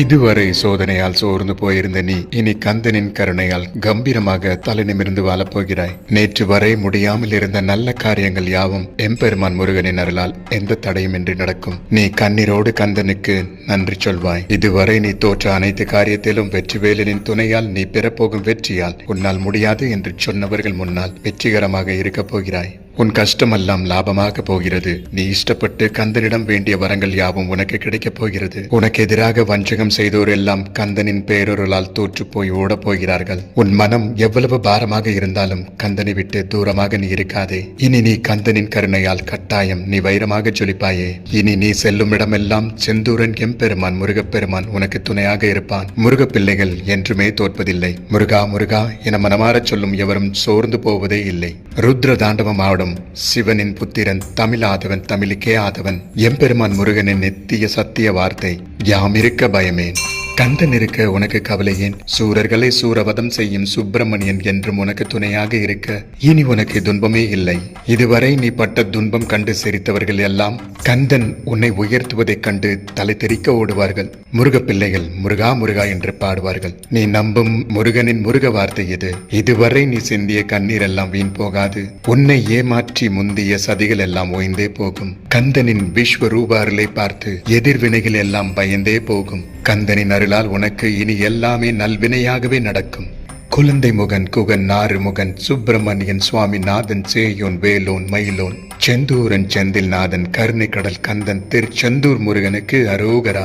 இதுவரை சோதனையால் சோர்ந்து போயிருந்த நீ இனி கந்தனின் கருணையால் கம்பீரமாக தலை நிமிர்ந்து வாழப்போகிறாய். நேற்று வரை முடியாமல் இருந்த நல்ல காரியங்கள் யாவும் எம்பெருமான் முருகனின் அருளால் எந்த தடையுமின்றி நடக்கும். நீ கண்ணீரோடு கந்தனுக்கு நன்றி சொல்வாய். இதுவரை நீ தோற்ற அனைத்து காரியத்திலும் வெற்றிவேலனின் துணையால் நீ பெறப்போகும் வெற்றியால் உன்னால் முடியாது என்று சொன்னவர்கள் முன்னால் வெற்றிகரமாக இருக்கப் போகிறாய். உன் கஷ்டமெல்லாம் லாபமாக போகிறது. நீ இஷ்டப்பட்டு கந்தனிடம் வேண்டிய வரங்கள் யாவும் உனக்கு கிடைக்கப் போகிறது. உனக்கு எதிராக வஞ்சகம் செய்தோர் எல்லாம் கந்தனின் பேரொருளால் தோற்று போய் ஓடப் போகிறார்கள். உன் மனம் எவ்வளவு பாரமாக இருந்தாலும் கந்தனை விட்டு தூரமாக நீ இருக்காதே. இனி நீ கந்தனின் கருணையால் கட்டாயம் நீ வைரமாக ஜொலிப்பாயே. இனி நீ செல்லும் இடமெல்லாம் செந்தூரன் எம்பெருமான் முருகப்பெருமான் உனக்கு துணையாக இருப்பான். முருக பிள்ளைகள் என்றுமே தோற்பதில்லை. முருகா முருகா என மனமாறச் சொல்லும் எவரும் சோர்ந்து போவதே இல்லை. ருத்ர தாண்டவம் ஆடும் சிவனின் புத்திரன் தமிழாதவன் தமிழுக்கே ஆதவன் எம்பெருமான் முருகனின் நித்திய சத்திய வார்த்தை யாம் இருக்க பயமேன். கந்தன் இருக்க உனக்கு கவலை ஏன்? சூரர்களை சூரவதம் செய்யும் சுப்பிரமணியன் என்றும் உனக்கு துணையாக இருக்க இனி உனக்கு துன்பமே இல்லை. இதுவரை நீ பட்ட துன்பம் கண்டு சிரித்தவர்கள் எல்லாம் கந்தன் உன்னை உயர்த்துவதைக் கண்டு தலை தெறிக்க ஓடுவார்கள். முருக பிள்ளைகள் முருகா முருகா என்று பாடுவார்கள். நீ நம்பும் முருகனின் முருக வார்த்தை இது. இதுவரை நீ சிந்திய கண்ணீர் எல்லாம் வீண் போகாது. உன்னை ஏமாற்றி முந்திய சதிகள் எல்லாம் ஓய்ந்தே போகும். கந்தனின் விஸ்வரூப அருளை பார்த்து எதிர்வினைகள் எல்லாம் பயந்தே போகும். கந்தனின் அருளால் உனக்கு இனி எல்லாமே நல்வினையாகவே நடக்கும். குழந்தை முகன் குகன் நாறு முகன் சுப்பிரமணியன் சுவாமிநாதன் சேயோன் வேலோன் மயிலோன் செந்தூரன் செந்தில் நாதன் கருணை கடல் கந்தன் திருச்செந்தூர் முருகனுக்கு அரோகரா.